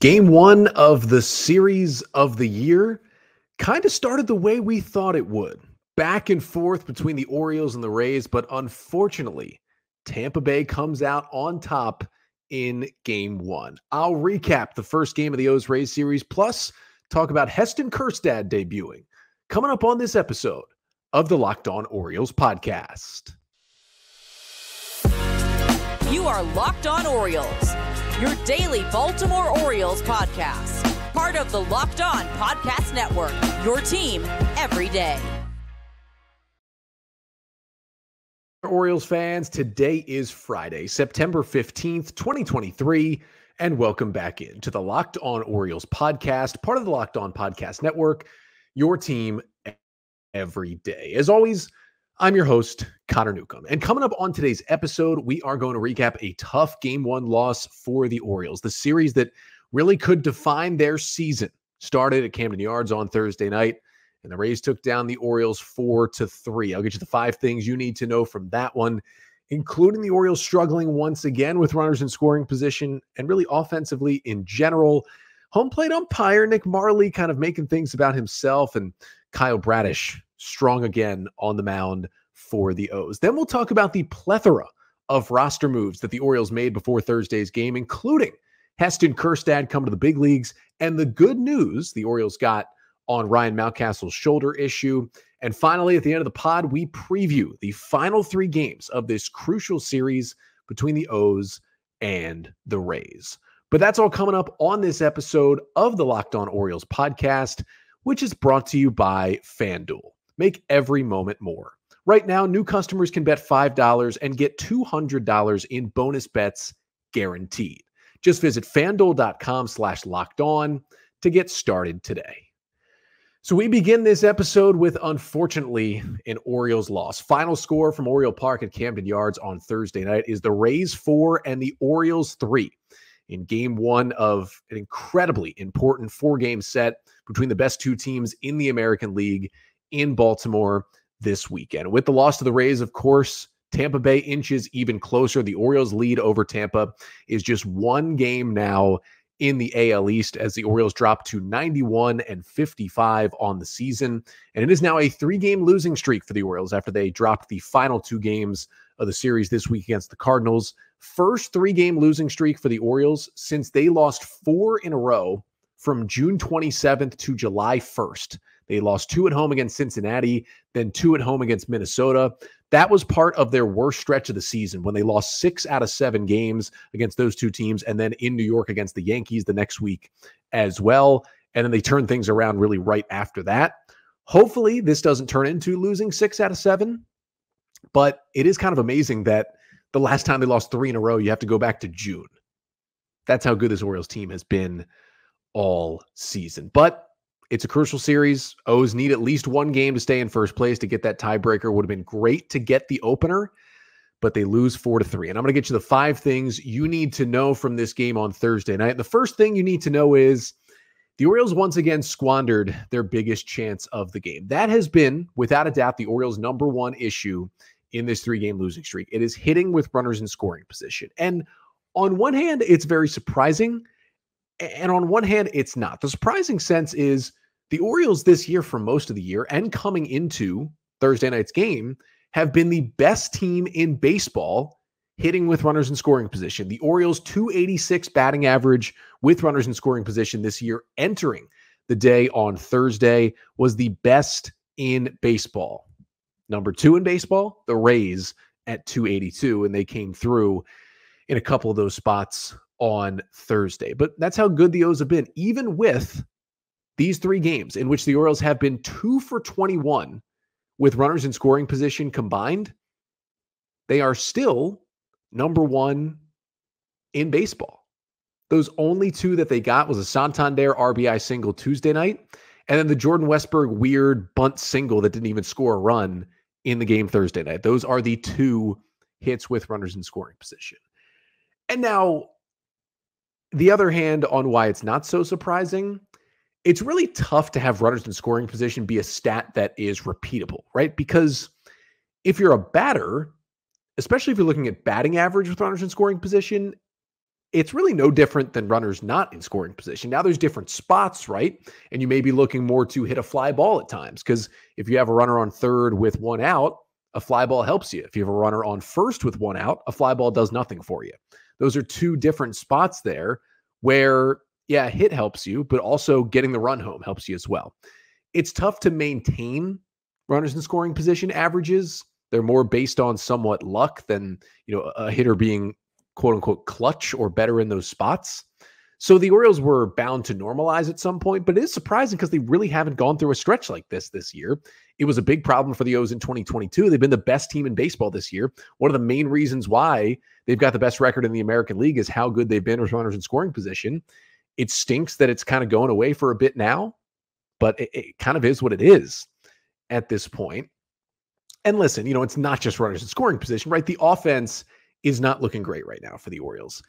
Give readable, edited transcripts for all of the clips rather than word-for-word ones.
Game one of the series of the year kind of started the way we thought it would. Back and forth between the Orioles and the Rays, but unfortunately, Tampa Bay comes out on top in game one. I'll recap the first game of the O's-Rays series, plus talk about Heston Kjerstad debuting, coming up on this episode of the Locked On Orioles podcast. You are Locked On Orioles, your daily Baltimore Orioles podcast. Part of the Locked On Podcast Network, your team every day. Orioles fans, today is Friday, September 15th, 2023, and welcome back into the Locked On Orioles podcast, part of the Locked On Podcast Network, your team every day. As always, I'm your host, Connor Newcomb. And coming up on today's episode, we are going to recap a tough Game 1 loss for the Orioles. The series that really could define their season started at Camden Yards on Thursday night, and the Rays took down the Orioles 4-3. I'll get you the 5 things you need to know from that one, including the Orioles struggling once again with runners in scoring position and really offensively in general. Home plate umpire Nick Marley kind of making things about himself, and Kyle Bradish strong again on the mound for the O's. Then we'll talk about the plethora of roster moves that the Orioles made before Thursday's game, including Heston Kjerstad coming to the big leagues, and the good news the Orioles got on Ryan Mountcastle's shoulder issue. And finally, at the end of the pod, we preview the final 3 games of this crucial series between the O's and the Rays. But that's all coming up on this episode of the Locked On Orioles podcast, which is brought to you by FanDuel. Make every moment more. Right now, new customers can bet $5 and get $200 in bonus bets guaranteed. Just visit FanDuel.com/lockedon to get started today. So we begin this episode with, unfortunately, an Orioles loss. Final score from Oriole Park at Camden Yards on Thursday night is the Rays 4 and the Orioles 3 in game 1 of an incredibly important 4-game set between the best 2 teams in the American League in Baltimore this weekend. With the loss to the Rays, of course, Tampa Bay inches even closer. The Orioles' lead over Tampa is just 1 game now in the AL East as the Orioles drop to 91-55 on the season. And it is now a 3-game losing streak for the Orioles after they dropped the final 2 games of the series this week against the Cardinals. First 3-game losing streak for the Orioles since they lost 4 in a row from June 27th to July 1st. They lost 2 at home against Cincinnati, then 2 at home against Minnesota. That was part of their worst stretch of the season when they lost 6 out of 7 games against those 2 teams, and then in New York against the Yankees the next week as well. And then they turned things around really right after that. Hopefully this doesn't turn into losing 6 out of 7, but it is kind of amazing that the last time they lost 3 in a row, you have to go back to June. That's how good this Orioles team has been all season. But it's a crucial series. O's need at least 1 game to stay in first place to get that tiebreaker. Would have been great to get the opener, but they lose 4-3. And I'm going to get you the 5 things you need to know from this game on Thursday night. The first thing you need to know is the Orioles once again squandered their biggest chance of the game. That has been, without a doubt, the Orioles' number 1 issue in this 3-game losing streak. It is hitting with runners in scoring position. And on one hand, it's very surprising. And on one hand, it's not. The surprising sense is the Orioles this year, for most of the year, and coming into Thursday night's game, have been the best team in baseball hitting with runners in scoring position. The Orioles' .286 batting average with runners in scoring position this year entering the day on Thursday was the best in baseball. Number 2 in baseball, the Rays at .282, and they came through in a couple of those spots on Thursday. But that's how good the O's have been, even with these 3 games in which the Orioles have been 2 for 21 with runners in scoring position combined. They are still number 1 in baseball. Those only 2 that they got was a Santander RBI single Tuesday night, and then the Jordan Westburg weird bunt single that didn't even score a run in the game Thursday night. Those are the 2 hits with runners in scoring position. And now, the other hand on why it's not so surprising, it's really tough to have runners in scoring position be a stat that is repeatable, right? Because if you're a batter, especially if you're looking at batting average with runners in scoring position, it's really no different than runners not in scoring position. Now there's different spots, right? And you may be looking more to hit a fly ball at times, because if you have a runner on third with one out, a fly ball helps you. If you have a runner on first with one out, a fly ball does nothing for you. Those are two different spots there where, yeah, a hit helps you, but also getting the run home helps you as well. It's tough to maintain runners in scoring position averages. They're more based on somewhat luck than, a hitter being quote unquote clutch or better in those spots. So the Orioles were bound to normalize at some point, but it is surprising because they really haven't gone through a stretch like this year. It was a big problem for the O's in 2022. They've been the best team in baseball this year. One of the main reasons why they've got the best record in the American League is how good they've been with runners in scoring position. It stinks that it's kind of going away for a bit now, but it kind of is what it is at this point. And listen, it's not just runners in scoring position, right? The offense is not looking great right now for the Orioles.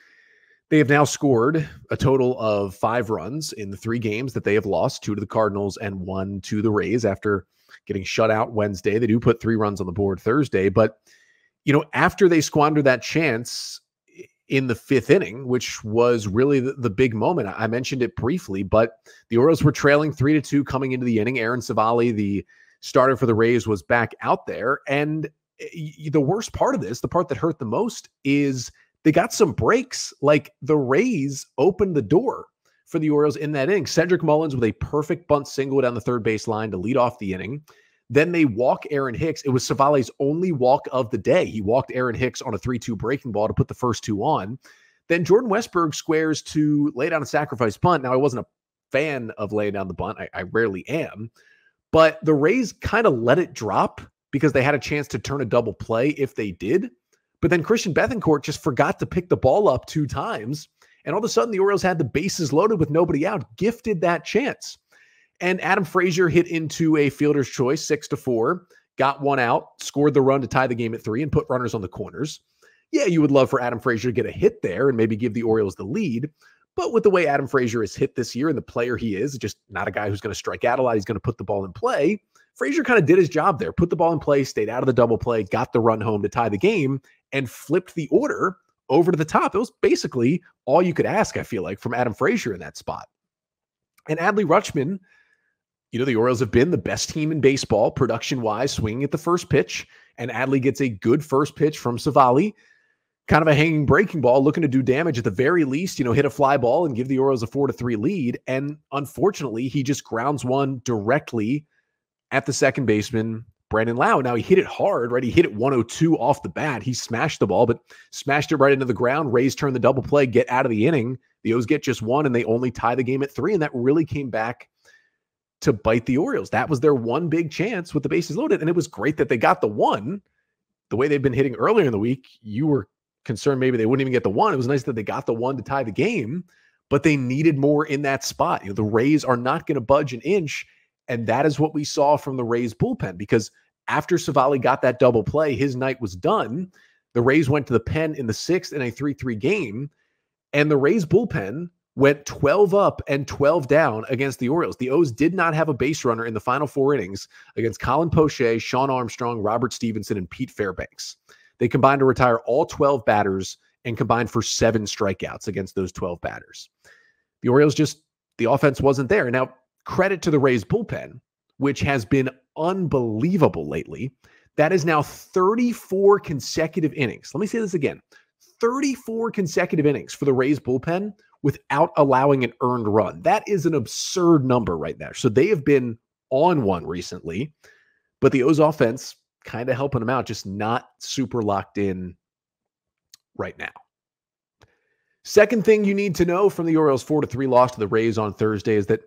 They have now scored a total of 5 runs in the 3 games that they have lost, 2 to the Cardinals and 1 to the Rays after getting shut out Wednesday. They do put 3 runs on the board Thursday, but after they squandered that chance in the 5th inning, which was really the big moment, I mentioned it briefly, but the Orioles were trailing 3-2 coming into the inning. Aaron Savali, the starter for the Rays, was back out there, and the worst part of this, the part that hurt the most, is they got some breaks. Like, the Rays opened the door for the Orioles in that inning. Cedric Mullins with a perfect bunt single down the third base line to lead off the inning. Then they walk Aaron Hicks. It was Savali's only walk of the day. He walked Aaron Hicks on a 3-2 breaking ball to put the first 2 on. Then Jordan Westburg squares to lay down a sacrifice bunt. Now, I wasn't a fan of laying down the bunt. I rarely am. But the Rays kind of let it drop because they had a chance to turn a double play if they did. But then Christian Bethancourt just forgot to pick the ball up 2 times. And all of a sudden, the Orioles had the bases loaded with nobody out, gifted that chance. And Adam Frazier hit into a fielder's choice, 6-4, got 1 out, scored the run to tie the game at 3, and put runners on the corners. Yeah, you would love for Adam Frazier to get a hit there and maybe give the Orioles the lead. But with the way Adam Frazier has hit this year and the player he is, just not a guy who's going to strike out a lot, he's going to put the ball in play. Frazier kind of did his job there, put the ball in play, stayed out of the double play, got the run home to tie the game, and flipped the order over to the top. It was basically all you could ask, I feel like, from Adam Frazier in that spot. And Adley Rutschman, the Orioles have been the best team in baseball, production-wise, swinging at the first pitch, and Adley gets a good first pitch from Savali, kind of a hanging breaking ball, looking to do damage at the very least, hit a fly ball and give the Orioles a 4-3 lead. And unfortunately, he just grounds one directly at the second baseman, Brandon Lau. Now, he hit it hard, right? He hit it 102 off the bat. He smashed the ball, but smashed it right into the ground. Rays turn the double play, get out of the inning. The O's get just 1, and they only tie the game at 3, and that really came back to bite the Orioles. That was their one big chance with the bases loaded, and it was great that they got the 1. The way they've been hitting earlier in the week, you were concerned maybe they wouldn't even get the 1. It was nice that they got the 1 to tie the game, but they needed more in that spot. The Rays are not going to budge an inch, and that is what we saw from the Rays bullpen, because after Savali got that double play, his night was done. The Rays went to the pen in the 6th in a 3-3 game, and the Rays bullpen went 12 up and 12 down against the Orioles. The O's did not have a base runner in the final 4 innings against Colin Poche, Sean Armstrong, Robert Stevenson, and Pete Fairbanks. They combined to retire all 12 batters and combined for 7 strikeouts against those 12 batters. The Orioles the offense wasn't there. Now, credit to the Rays bullpen, which has been unbelievable lately. That is now 34 consecutive innings. Let me say this again. 34 consecutive innings for the Rays bullpen without allowing an earned run. That is an absurd number right there. So they have been on one recently, but the O's offense kind of helping them out, just not super locked in right now. Second thing you need to know from the Orioles' 4-3 loss to the Rays on Thursday is that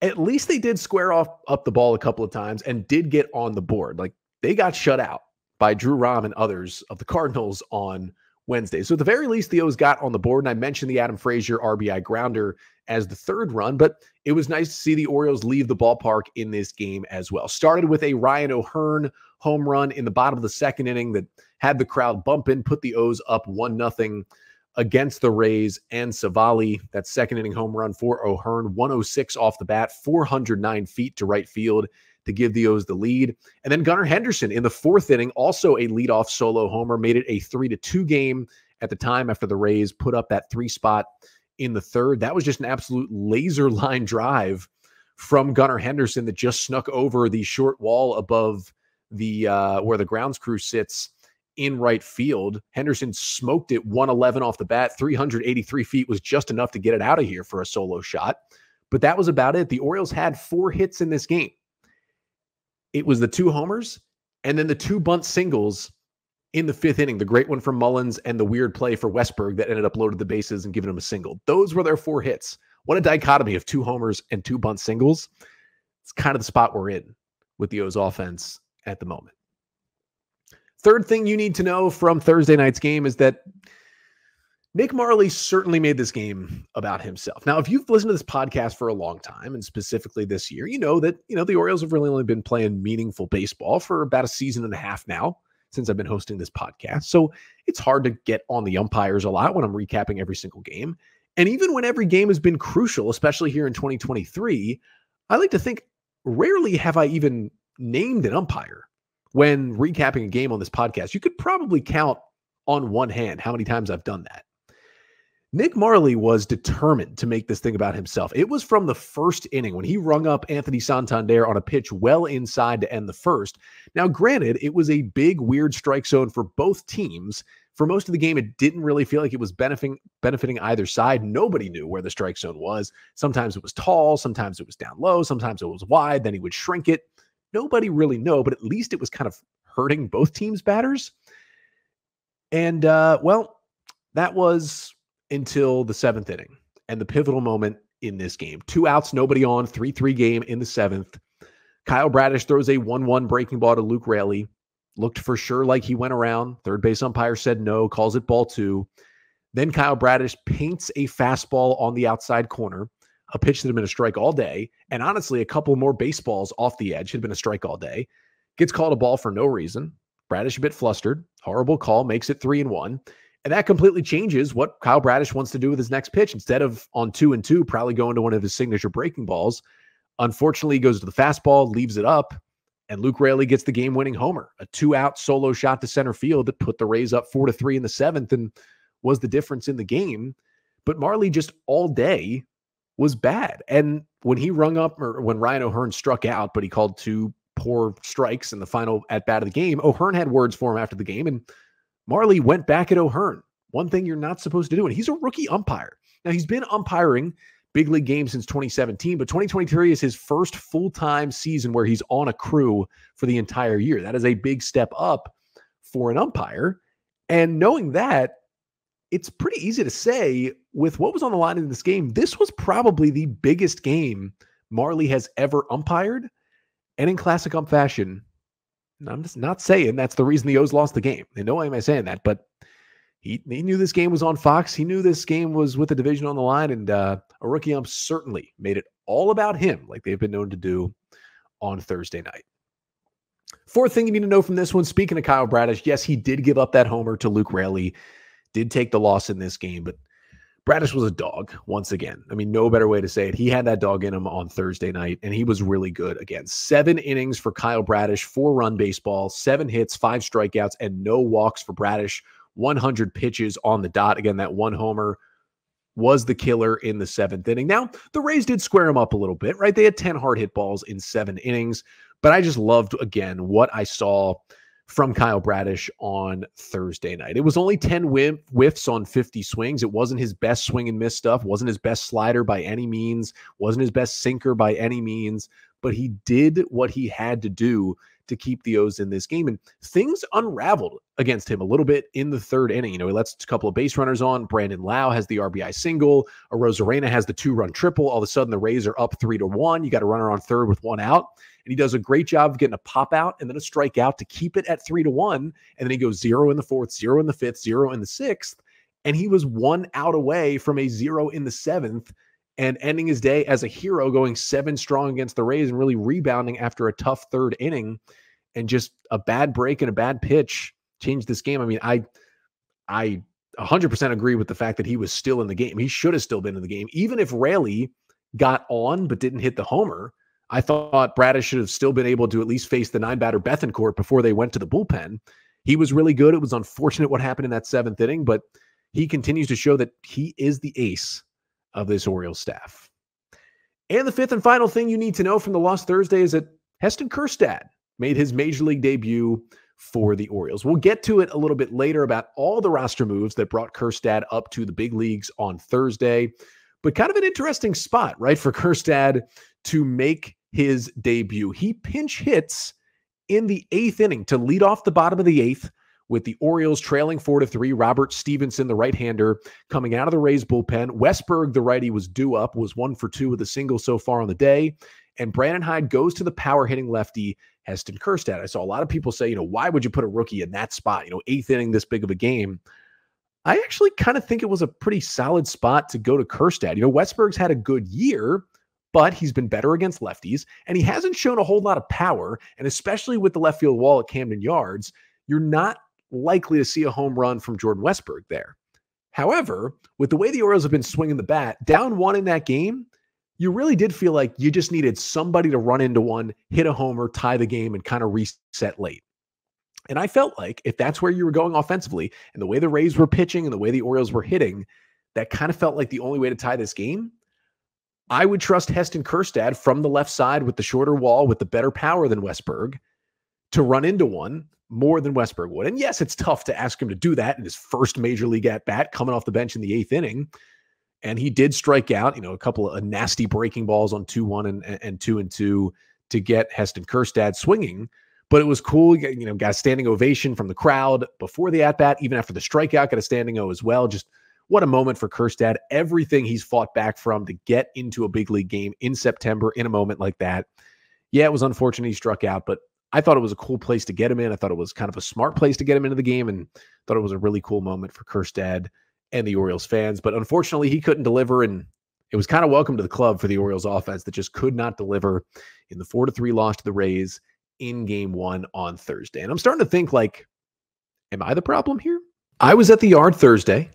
at least they did square up the ball a couple of times and did get on the board. Like, they got shut out by Drew Rom and others of the Cardinals on Wednesday. So at the very least, the O's got on the board. And I mentioned the Adam Frazier RBI grounder as the 3rd run, but it was nice to see the Orioles leave the ballpark in this game as well. Started with a Ryan O'Hearn home run in the bottom of the 2nd inning that had the crowd bumping, put the O's up 1-0 against the Rays. And Savali, that 2nd inning home run for O'Hearn, 106 off the bat, 409 feet to right field to give the O's the lead. And then Gunnar Henderson in the 4th inning, also a leadoff solo homer, made it a 3-2 game at the time after the Rays put up that 3 spot in the third. That was just an absolute laser line drive from Gunnar Henderson that just snuck over the short wall above the where the grounds crew sits in right field. Henderson smoked it 111 off the bat. 383 feet was just enough to get it out of here for a solo shot. But that was about it. The Orioles had 4 hits in this game. It was the 2 homers and then the 2 bunt singles in the 5th inning, the great one from Mullins and the weird play for Westberg that ended up loaded the bases and giving him a single. Those were their 4 hits. What a dichotomy of 2 homers and 2 bunt singles. It's kind of the spot we're in with the O's offense at the moment. Third thing you need to know from Thursday night's game is that Nick Marley certainly made this game about himself. Now, if you've listened to this podcast for a long time, and specifically this year, you know that the Orioles have really only been playing meaningful baseball for about a season and a half now since I've been hosting this podcast. So it's hard to get on the umpires a lot when I'm recapping every single game. And even when every game has been crucial, especially here in 2023, I like to think rarely have I even named an umpire when recapping a game on this podcast. You could probably count on one hand how many times I've done that. Nick Marley was determined to make this thing about himself. It was from the first inning when he rung up Anthony Santander on a pitch well inside to end the first. Now, granted, it was a big, weird strike zone for both teams. For most of the game, it didn't really feel like it was benefiting either side. Nobody knew where the strike zone was. Sometimes it was tall, sometimes it was down low, sometimes it was wide, then he would shrink it. Nobody really knew, but at least it was kind of hurting both teams' batters. And, that was until the 7th inning and the pivotal moment in this game. 2 outs, nobody on, 3-3 game in the 7th. Kyle Bradish throws a 1-1 breaking ball to Luke Raley. Looked for sure like he went around. Third base umpire said no, calls it ball 2. Then Kyle Bradish paints a fastball on the outside corner, a pitch that had been a strike all day. And honestly, a couple more baseballs off the edge had been a strike all day. Gets called a ball for no reason. Bradish a bit flustered. Horrible call, makes it 3-1. And that completely changes what Kyle Bradish wants to do with his next pitch. Instead of on 2-2, probably going to one of his signature breaking balls. Unfortunately, he goes to the fastball, leaves it up, and Luke Raley gets the game-winning homer. A 2-out solo shot to center field that put the Rays up 4-3 in the 7th and was the difference in the game. But Marley just all day was bad. And when he rung up, or when Ryan O'Hearn struck out, but he called 2 poor strikes in the final at-bat of the game, O'Hearn had words for him after the game, and Marley went back at O'Hearn. One thing you're not supposed to do, and he's a rookie umpire. Now, he's been umpiring big league games since 2017, but 2023 is his first full-time season where he's on a crew for the entire year. That is a big step up for an umpire. And knowing that, it's pretty easy to say, with what was on the line in this game, this was probably the biggest game Marley has ever umpired. And in classic ump fashion, I'm just not saying that's the reason the O's lost the game. In no way am I saying that, but he knew this game was on Fox. He knew this game was with the division on the line, and a rookie ump certainly made it all about him, like they've been known to do on Thursday night. Fourth thing you need to know from this one, speaking of Kyle Bradish, yes, he did give up that homer to Luke Raley, did take the loss in this game, but Bradish was a dog once again. I mean, no better way to say it. He had that dog in him on Thursday night, and he was really good again. 7 innings for Kyle Bradish, 4-run baseball, 7 hits, 5 strikeouts, and no walks for Bradish. 100 pitches on the dot. Again, that 1 homer was the killer in the 7th inning. Now, the Rays did square him up a little bit, right? They had 10 hard hit balls in 7 innings, but I just loved, again, what I saw from Kyle Bradish on Thursday night. It was only 10 whiffs on 50 swings. It wasn't his best swing and miss stuff, wasn't his best slider by any means, wasn't his best sinker by any means, but he did what he had to do to keep the O's in this game. And things unraveled against him a little bit in the 3rd inning. He lets a couple of base runners on. Brandon Lau has the RBI single. Arozarena has the 2-run triple. All of a sudden, the Rays are up 3-1. You got a runner on 3rd with 1 out. And he does a great job of getting a pop out and then a strikeout to keep it at 3-1. And then he goes 0 in the 4th, 0 in the 5th, 0 in the 6th. And he was 1 out away from a 0 in the 7th and ending his day as a hero, going 7 strong against the Rays and really rebounding after a tough 3rd inning. And just a bad break and a bad pitch changed this game. I mean, I 100% agree with the fact that he was still in the game. He should have still been in the game. Even if Raley got on but didn't hit the homer, I thought Bradish should have still been able to at least face the 9-batter Bethancourt before they went to the bullpen. He was really good. It was unfortunate what happened in that 7th inning, but he continues to show that he is the ace of this Orioles staff. And the fifth and final thing you need to know from the loss Thursday is that Heston Kjerstad made his major league debut for the Orioles. We'll get to it a little bit later about all the roster moves that brought Kjerstad up to the big leagues on Thursday. But kind of an interesting spot, right, for Kjerstad to make his debut. He pinch hits in the 8th inning to lead off the bottom of the 8th with the Orioles trailing 4-3. Robert Stevenson, the right-hander, coming out of the Rays bullpen. Westberg, the righty, was due up, was 1 for 2 with a single so far on the day. And Brandon Hyde goes to the power-hitting lefty, Heston Kjerstad. I saw a lot of people say, why would you put a rookie in that spot? 8th inning, this big of a game. I actually kind of think it was a pretty solid spot to go to Kjerstad. Westberg's had a good year, but he's been better against lefties, and he hasn't shown a whole lot of power, and especially with the left field wall at Camden Yards, you're not likely to see a home run from Jordan Westberg there. However, with the way the Orioles have been swinging the bat, down 1 in that game, you really did feel like you just needed somebody to run into one, hit a homer, tie the game, and kind of reset late. And I felt like if that's where you were going offensively and the way the Rays were pitching and the way the Orioles were hitting, that kind of felt like the only way to tie this game. I would trust Heston Kjerstad from the left side with the shorter wall, with the better power than Westberg, to run into one more than Westberg would. And yes, it's tough to ask him to do that in his first major league at bat, coming off the bench in the 8th inning. And he did strike out, a couple of nasty breaking balls on 2-1 and 2-2 to get Heston Kjerstad swinging. But it was cool. Got a standing ovation from the crowd before the at-bat, even after the strikeout, got a standing O as well. Just what a moment for Kjerstad. Everything he's fought back from to get into a big league game in September in a moment like that. Yeah, it was unfortunate he struck out, but I thought it was a cool place to get him in. I thought it was kind of a smart place to get him into the game, and thought it was a really cool moment for Kjerstad and the Orioles fans. But unfortunately, he couldn't deliver, and it was kind of welcome to the club for the Orioles offense that just could not deliver in the 4-3 loss to the Rays in game 1 on Thursday. And I'm starting to think, am I the problem here? I was at the Yard Thursday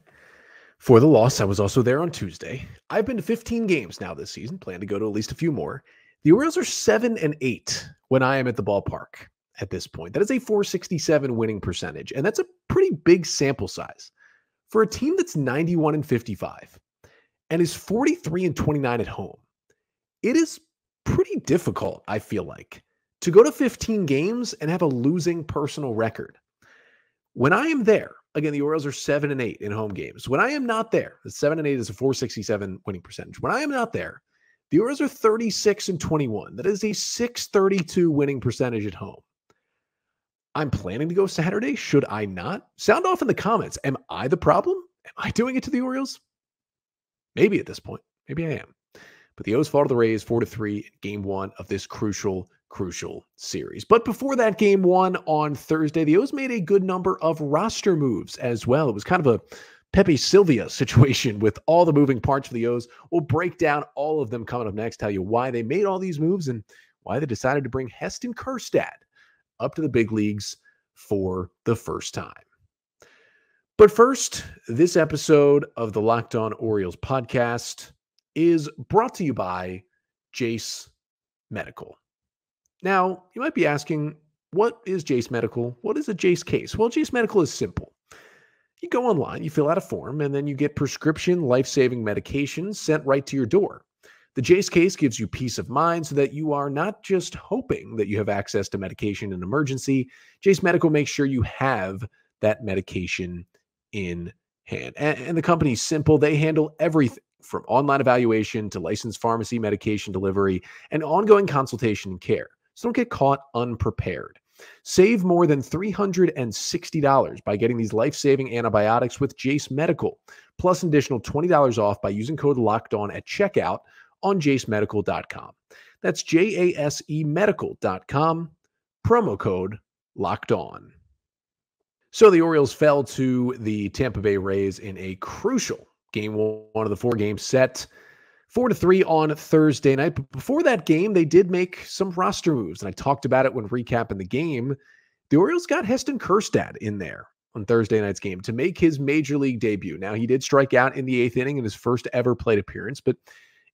for the loss. I was also there on Tuesday. I've been to 15 games now this season, plan to go to at least a few more. The Orioles are 7-8 when I am at the ballpark at this point. That is a .467 winning percentage, and that's a pretty big sample size for a team that's 91-55 and is 43-29 at home. It is pretty difficult, I feel like, to go to 15 games and have a losing personal record. When I am there, again, the Orioles are 7-8 in home games. When I am not there, the 7-8 is a .467 winning percentage. When I am not there, the Orioles are 36-21. That is a .632 winning percentage at home. I'm planning to go Saturday. Should I not? Sound off in the comments. Am I the problem? Am I doing it to the Orioles? Maybe at this point. Maybe I am. But the O's fall to the Rays 4-3 in game 1 of this crucial series. But before that game 1 on Thursday, the O's made a good number of roster moves as well. It was kind of a Pepe Silvia situation with all the moving parts for the O's. We'll break down all of them coming up next, tell you why they made all these moves and why they decided to bring Heston Kjerstad up to the big leagues for the first time. But first, this episode of the Locked On Orioles podcast is brought to you by Jase Medical. Now, you might be asking, what is Jase Medical? What is a Jase case? Well, Jase Medical is simple. You go online, you fill out a form, and then you get prescription life-saving medications sent right to your door. The Jase case gives you peace of mind so that you are not just hoping that you have access to medication in an emergency. Jase Medical makes sure you have that medication in hand. And the company's simple. They handle everything from online evaluation to licensed pharmacy medication delivery and ongoing consultation and care. So don't get caught unprepared. Save more than $360 by getting these life-saving antibiotics with Jase Medical, plus an additional $20 off by using code LOCKEDON at checkout on jasemedical.com. That's JASEmedical.com, promo code LOCKEDON. So the Orioles fell to the Tampa Bay Rays in a crucial game 1 of the 4-game set, 4-3 on Thursday night. But before that game, they did make some roster moves, and I talked about it when recapping the game. The Orioles got Heston Kjerstad in there on Thursday night's game to make his major league debut. Now, he did strike out in the 8th inning in his first ever plate appearance, but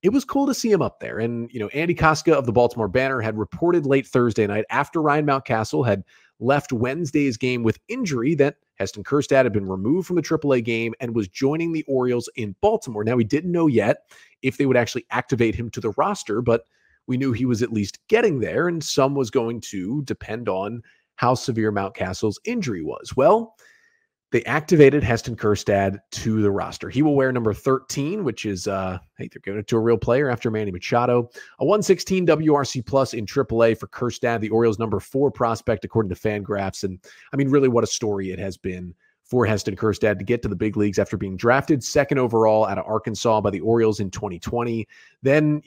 it was cool to see him up there. And, Andy Koska of the Baltimore Banner had reported late Thursday night after Ryan Mountcastle had left Wednesday's game with injury that Heston Kjerstad had been removed from the AAA game and was joining the Orioles in Baltimore. Now, we didn't know yet if they would actually activate him to the roster, but we knew he was at least getting there, and some was going to depend on how severe Mountcastle's injury was. Well, they activated Heston Kjerstad to the roster. He will wear number 13, which is, hey, they're giving it to a real player after Manny Machado. A 116 WRC plus in AAA for Kjerstad, the Orioles' number 4 prospect, according to FanGraphs. And I mean, really what a story it has been for Heston Kjerstad to get to the big leagues after being drafted second overall out of Arkansas by the Orioles in 2020. Then,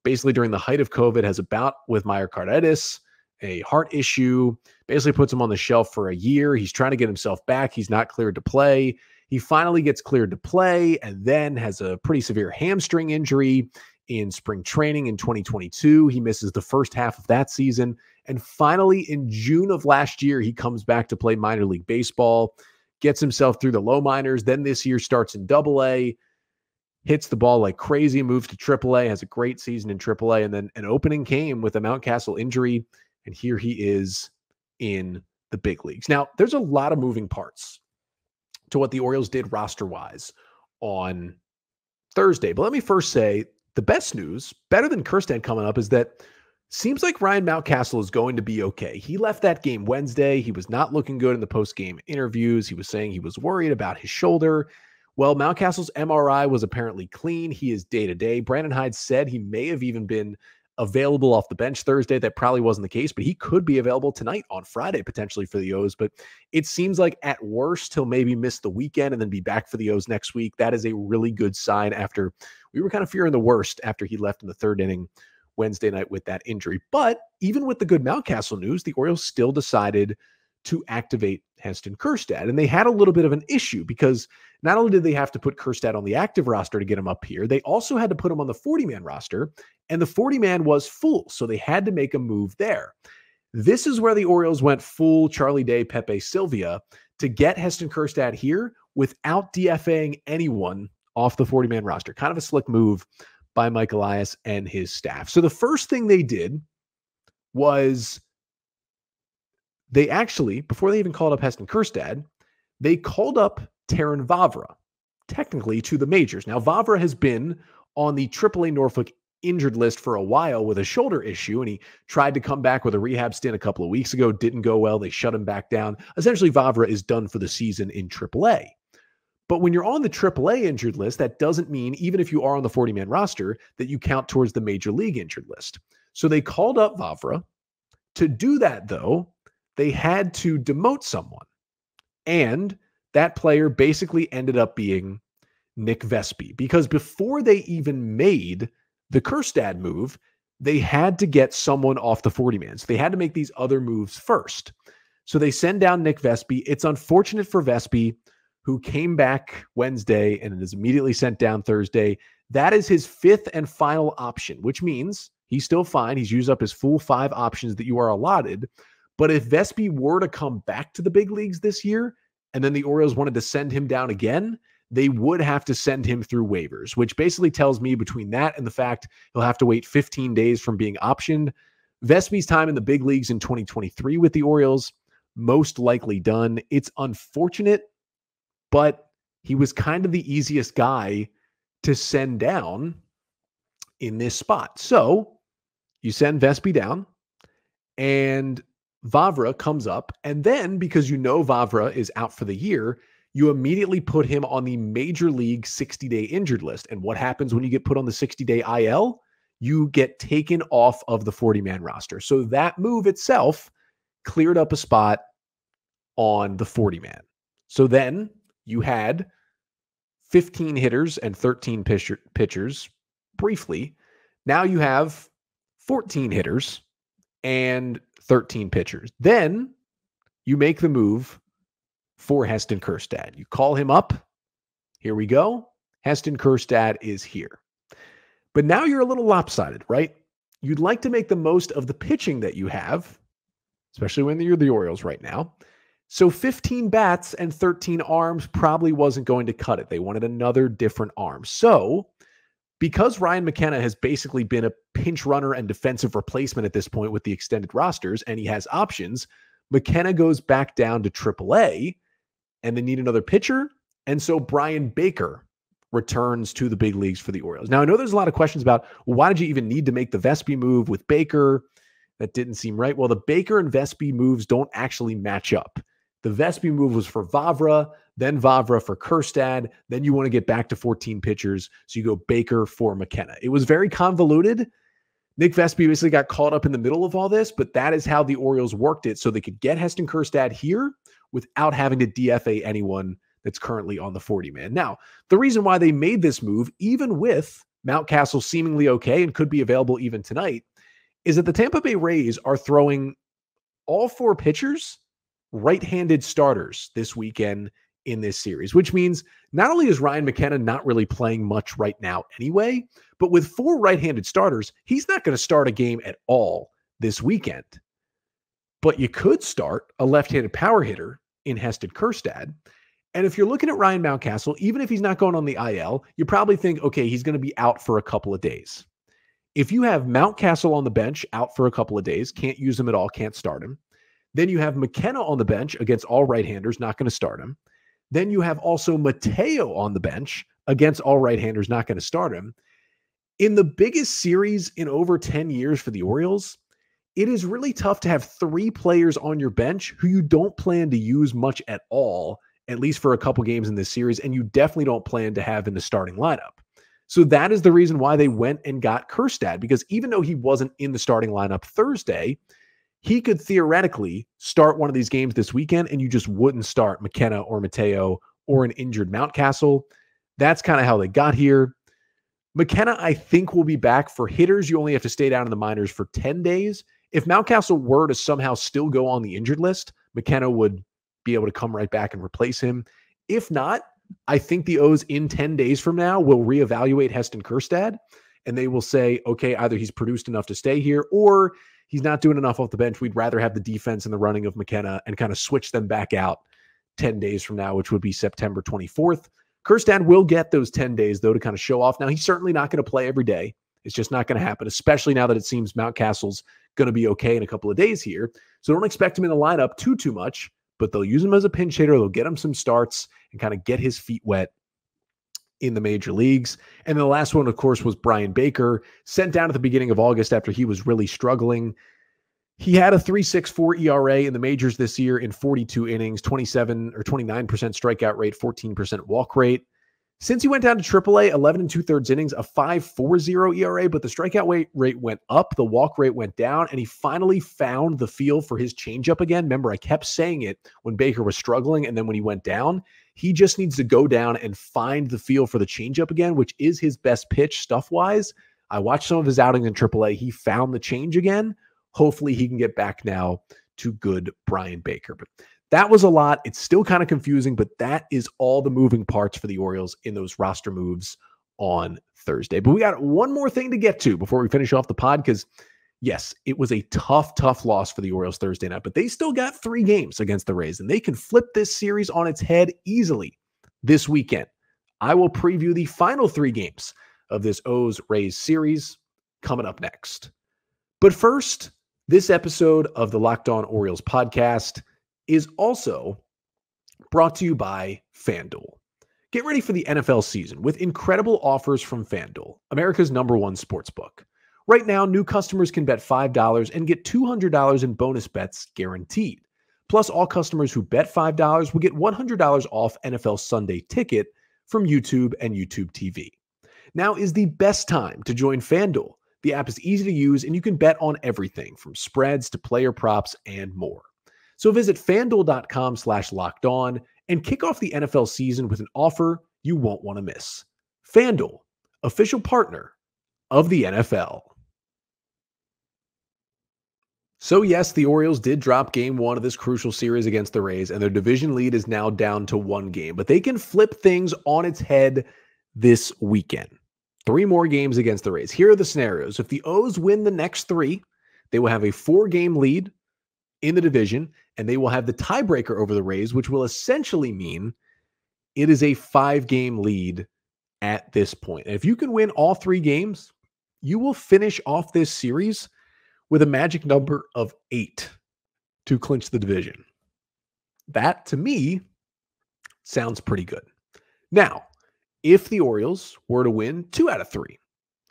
basically during the height of COVID, has a bout with myocarditis, a heart issue, basically puts him on the shelf for a year. He's trying to get himself back. He's not cleared to play. He finally gets cleared to play and then has a pretty severe hamstring injury in spring training in 2022. He misses the first half of that season. And finally, in June of last year, he comes back to play minor league baseball, gets himself through the low minors. Then this year starts in AA, hits the ball like crazy, moves to AAA, has a great season in AAA. And then an opening came with a Mountcastle injury. And here he is in the big leagues. Now, there's a lot of moving parts to what the Orioles did roster-wise on Thursday. But let me first say the best news, better than Kjerstad coming up, is that seems like Ryan Mountcastle is going to be okay. He left that game Wednesday. He was not looking good in the post-game interviews. He was saying he was worried about his shoulder. Well, Mountcastle's MRI was apparently clean. He is day-to-day. Brandon Hyde said he may have even been available off the bench Thursday. That probably wasn't the case, but he could be available tonight on Friday, potentially for the O's. But it seems like at worst, he'll maybe miss the weekend and then be back for the O's next week. That is a really good sign after we were kind of fearing the worst after he left in the third inning Wednesday night with that injury. But even with the good Mountcastle news, the Orioles still decided to activate Heston Kjerstad. And they had a little bit of an issue because not only did they have to put Kjerstad on the active roster to get him up here, they also had to put him on the 40-man roster, and the 40-man was full, so they had to make a move there. This is where the Orioles went full Charlie Day, Pepe Sylvia to get Heston Kjerstad here without DFAing anyone off the 40-man roster. Kind of a slick move by Mike Elias and his staff. So the first thing they did was they actually, before they even called up Heston Kjerstad, they called up Terrin Vavra, technically to the majors. Now, Vavra has been on the AAA Norfolk injured list for a while with a shoulder issue, and he tried to come back with a rehab stint a couple of weeks ago. Didn't go well. They shut him back down. Essentially, Vavra is done for the season in AAA. But when you're on the AAA injured list, that doesn't mean, even if you are on the 40-man roster, that you count towards the major league injured list. So they called up Vavra. To do that, though, they had to demote someone. And that player basically ended up being Nick Vespi, because before they even made the Kjerstad move, they had to get someone off the 40-man. So they had to make these other moves first. So they send down Nick Vespi. It's unfortunate for Vespi, who came back Wednesday and is immediately sent down Thursday. That is his 5th and final option, which means he's still fine. He's used up his full 5 options that you are allotted. But if Vespi were to come back to the big leagues this year, and then the Orioles wanted to send him down again, they would have to send him through waivers, which basically tells me between that and the fact he'll have to wait 15 days from being optioned, Vespi's time in the big leagues in 2023 with the Orioles, most likely done. It's unfortunate, but he was kind of the easiest guy to send down in this spot. So you send Vespi down, and Vavra comes up, and then because you know Vavra is out for the year, you immediately put him on the major league 60-day injured list. And what happens when you get put on the 60-day IL? You get taken off of the 40-man roster. So that move itself cleared up a spot on the 40-man. So then you had 15 hitters and 13 pitchers briefly. Now you have 14 hitters and 13 pitchers. Then you make the move for Heston Kjerstad. You call him up. Here we go. Heston Kjerstad is here. But now you're a little lopsided, right? You'd like to make the most of the pitching that you have, especially when you're the Orioles right now. So 15 bats and 13 arms probably wasn't going to cut it. They wanted another different arm. So because Ryan McKenna has basically been a pinch runner and defensive replacement at this point with the extended rosters, and he has options, McKenna goes back down to AAA. and they need another pitcher. And so Brian Baker returns to the big leagues for the Orioles. Now, I know there's a lot of questions about, well, why did you even need to make the Vespi move with Baker? That didn't seem right. Well, the Baker and Vespi moves don't actually match up. The Vespi move was for Vavra, then Vavra for Kjerstad. Then you want to get back to 14 pitchers. So you go Baker for McKenna. It was very convoluted. Nick Vespi basically got caught up in the middle of all this, but that is how the Orioles worked it so they could get Heston Kjerstad here without having to DFA anyone that's currently on the 40-man. Now, the reason why they made this move, even with Mountcastle seemingly okay and could be available even tonight, is that the Tampa Bay Rays are throwing all 4 pitchers right-handed starters this weekend in this series, which means not only is Ryan McKenna not really playing much right now anyway, but with 4 right-handed starters, he's not going to start a game at all this weekend. But you could start a left-handed power hitter in Heston Kjerstad. And if you're looking at Ryan Mountcastle, even if he's not going on the IL, you probably think, okay, he's going to be out for a couple of days. If you have Mountcastle on the bench out for a couple of days, can't use him at all, can't start him. Then you have McKenna on the bench against all right-handers, not going to start him. Then you have also Mateo on the bench against all right-handers, not going to start him. In the biggest series in over 10 years for the Orioles, it is really tough to have 3 players on your bench who you don't plan to use much at all, at least for a couple games in this series, and you definitely don't plan to have in the starting lineup. So that is the reason why they went and got Kjerstad, because even though he wasn't in the starting lineup Thursday, he could theoretically start one of these games this weekend, and you just wouldn't start McKenna or Mateo or an injured Mountcastle. That's kind of how they got here. McKenna, I think, will be back. For hitters, you only have to stay down in the minors for 10 days. If Mountcastle were to somehow still go on the injured list, McKenna would be able to come right back and replace him. If not, I think the O's in 10 days from now will reevaluate Heston Kjerstad, and they will say, okay, either he's produced enough to stay here or he's not doing enough off the bench. We'd rather have the defense and the running of McKenna and kind of switch them back out 10 days from now, which would be September 24th. Kjerstad will get those 10 days, though, to kind of show off. Now, he's certainly not going to play every day. It's just not going to happen, especially now that it seems Mountcastle's going to be okay in a couple of days here. So don't expect him in the lineup too much, but they'll use him as a pinch hitter. They'll get him some starts and kind of get his feet wet in the major leagues. And then the last one, of course, was Brian Baker, sent down at the beginning of August after he was really struggling. He had a 3.64 ERA in the majors this year in 42 innings, 27 or 29% strikeout rate, 14% walk rate. Since he went down to AAA, 11 2/3 innings, a 5.40 ERA, but the strikeout rate went up, the walk rate went down, and he finally found the feel for his changeup again. Remember, I kept saying it when Baker was struggling, and then when he went down, he just needs to go down and find the feel for the changeup again, which is his best pitch stuff-wise. I watched some of his outings in AAA. He found the change again. Hopefully he can get back now to good Brian Baker. But that was a lot. It's still kind of confusing, but that is all the moving parts for the Orioles in those roster moves on Thursday. But we got one more thing to get to before we finish off the pod, because yes, it was a tough loss for the Orioles Thursday night, but they still got 3 games against the Rays, and they can flip this series on its head easily this weekend. I will preview the final 3 games of this O's-Rays series coming up next. But first, this episode of the Locked On Orioles podcast is also brought to you by FanDuel. Get ready for the NFL season with incredible offers from FanDuel, America's #1 sportsbook. Right now, new customers can bet $5 and get $200 in bonus bets guaranteed. Plus, all customers who bet $5 will get $100 off NFL Sunday Ticket from YouTube and YouTube TV. Now is the best time to join FanDuel. The app is easy to use, and you can bet on everything from spreads to player props and more. So visit FanDuel.com/lockedon and kick off the NFL season with an offer you won't want to miss. FanDuel, official partner of the NFL. So yes, the Orioles did drop game 1 of this crucial series against the Rays, and their division lead is now down to 1 game. But they can flip things on its head this weekend. 3 more games against the Rays. Here are the scenarios. If the O's win the next 3, they will have a 4-game lead in the division, and they will have the tiebreaker over the Rays, which will essentially mean it is a 5-game lead at this point. And if you can win all 3 games, you will finish off this series with a magic number of 8 to clinch the division. That, to me, Sounds pretty good. Now, if the Orioles were to win 2 out of 3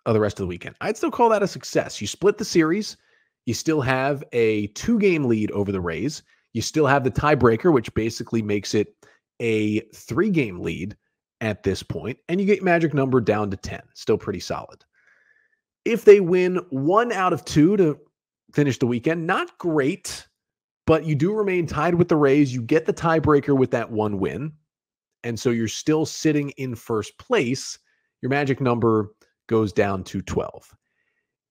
of the rest of the weekend, I'd still call that a success. You split the series. You still have a 2-game lead over the Rays. You still have the tiebreaker, which basically makes it a 3-game lead at this point, and you get magic number down to 10. Still pretty solid. If they win 1 out of 2 to finish the weekend, not great, but you do remain tied with the Rays. You get the tiebreaker with that 1 win, and so you're still sitting in first place. Your magic number goes down to 12.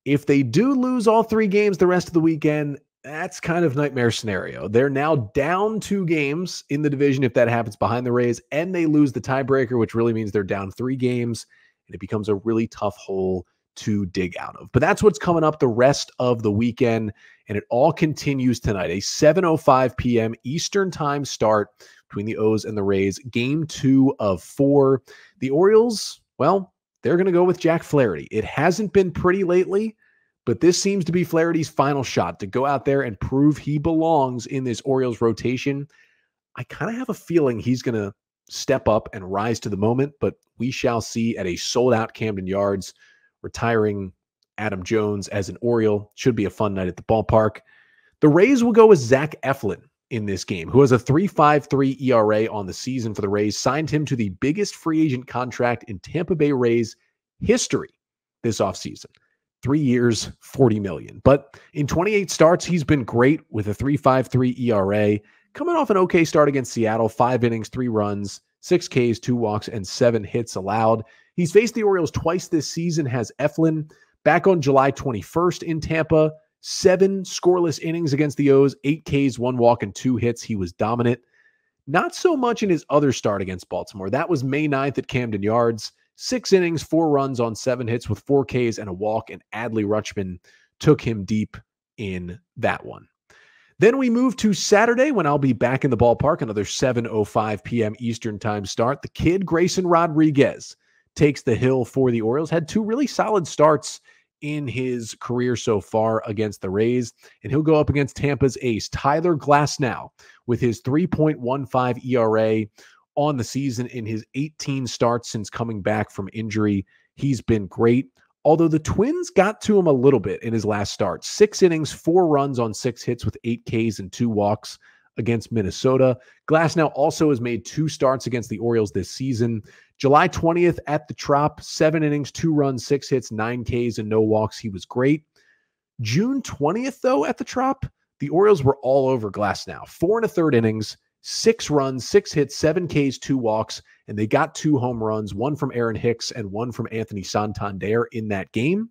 If they do lose all 3 games the rest of the weekend, that's kind of nightmare scenario. They're now down 2 games in the division if that happens behind the Rays, and they lose the tiebreaker, which really means they're down 3 games, and it becomes a really tough hole to dig out of. But that's what's coming up the rest of the weekend, and it all continues tonight. A 7:05 p.m. Eastern time start between the O's and the Rays. Game 2 of 4. The Orioles, well, they're going to go with Jack Flaherty. It hasn't been pretty lately, but this seems to be Flaherty's final shot to go out there and prove he belongs in this Orioles rotation. I kind of have a feeling he's going to step up and rise to the moment, but we shall see at a sold-out Camden Yards. Retiring Adam Jones as an Oriole. Should be a fun night at the ballpark. The Rays will go with Zach Eflin in this game, who has a 3.53 ERA on the season for the Rays. Signed him to the biggest free agent contract in Tampa Bay Rays history this offseason. 3 years, $40 million. But in 28 starts, he's been great with a 3.53 ERA. Coming off an okay start against Seattle, 5 innings, 3 runs, 6 Ks, 2 walks, and 7 hits allowed. He's faced the Orioles twice this season, has Eflin back on July 21st in Tampa, 7 scoreless innings against the O's, 8 Ks, 1 walk, and 2 hits. He was dominant. Not so much in his other start against Baltimore. That was May 9th at Camden Yards. 6 innings, 4 runs on 7 hits with 4 Ks and a walk, and Adley Rutschman took him deep in that one. Then we move to Saturday when I'll be back in the ballpark, another 7:05 p.m. Eastern time start. The kid, Grayson Rodriguez, takes the hill for the Orioles. Had 2 really solid starts in his career so far against the Rays, and he'll go up against Tampa's ace, Tyler Glasnow, with his 3.15 ERA on the season in his 18 starts since coming back from injury. He's been great, although the Twins got to him a little bit in his last start. 6 innings, 4 runs on 6 hits with 8 Ks and 2 walks against Minnesota. Glasnow also has made 2 starts against the Orioles this season. July 20th at the Trop, 7 innings, 2 runs, 6 hits, 9 Ks, and no walks. He was great. June 20th, though, at the Trop, the Orioles were all over Glasnow. 4 1/3 innings, 6 runs, 6 hits, 7 Ks, 2 walks, and they got 2 home runs, 1 from Aaron Hicks and 1 from Anthony Santander in that game.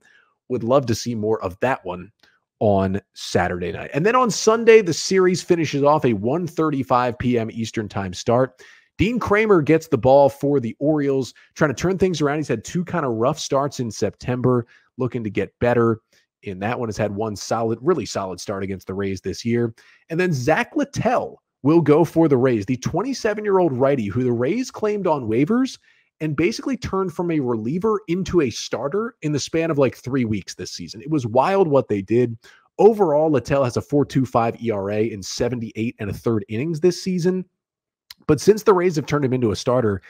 Would love to see more of that one on Saturday night. And then on Sunday, the series finishes off a 1:35 p.m. Eastern time start. Dean Kramer gets the ball for the Orioles, trying to turn things around. He's had 2 kind of rough starts in September, looking to get better. In that one, has had 1 solid, really solid start against the Rays this year. And then Zach Littell will go for the Rays, the 27-year-old righty who the Rays claimed on waivers and basically turned from a reliever into a starter in the span of like 3 weeks this season. It was wild what they did. Overall, Littell has a 4.25 ERA in 78 1/3 innings this season. But since the Rays have turned him into a starter,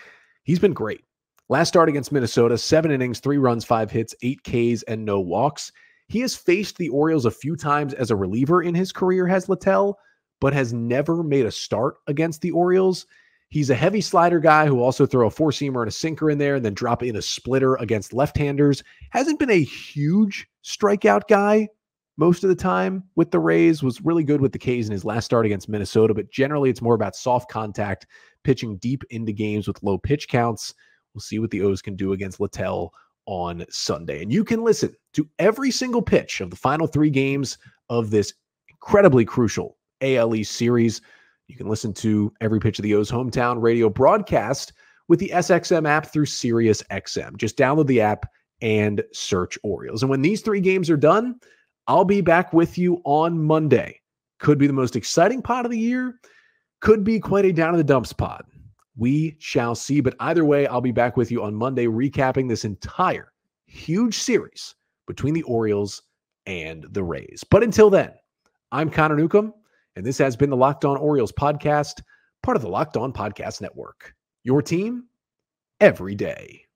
he's been great. Last start against Minnesota, 7 innings, 3 runs, 5 hits, 8 Ks, and no walks. He has faced the Orioles a few times as a reliever in his career, has Littell, but has never made a start against the Orioles. He's a heavy slider guy who also throw a 4-seamer and a sinker in there and then drop in a splitter against left-handers. Hasn't been a huge strikeout guy most of the time with the Rays. Was really good with the Ks in his last start against Minnesota, but generally it's more about soft contact, pitching deep into games with low pitch counts. We'll see what the O's can do against Littell on Sunday. And you can listen to every single pitch of the final 3 games of this incredibly crucial AL East series. You can listen to every pitch of the O's hometown radio broadcast with the SXM app through Sirius XM. Just download the app and search Orioles. And when these 3 games are done, I'll be back with you on Monday. Could be the most exciting pod of the year. Could be quite a down in the dumps pod. We shall see. But either way, I'll be back with you on Monday recapping this entire huge series between the Orioles and the Rays. But until then, I'm Connor Newcomb, and this has been the Locked On Orioles podcast, part of the Locked On Podcast Network. Your team every day.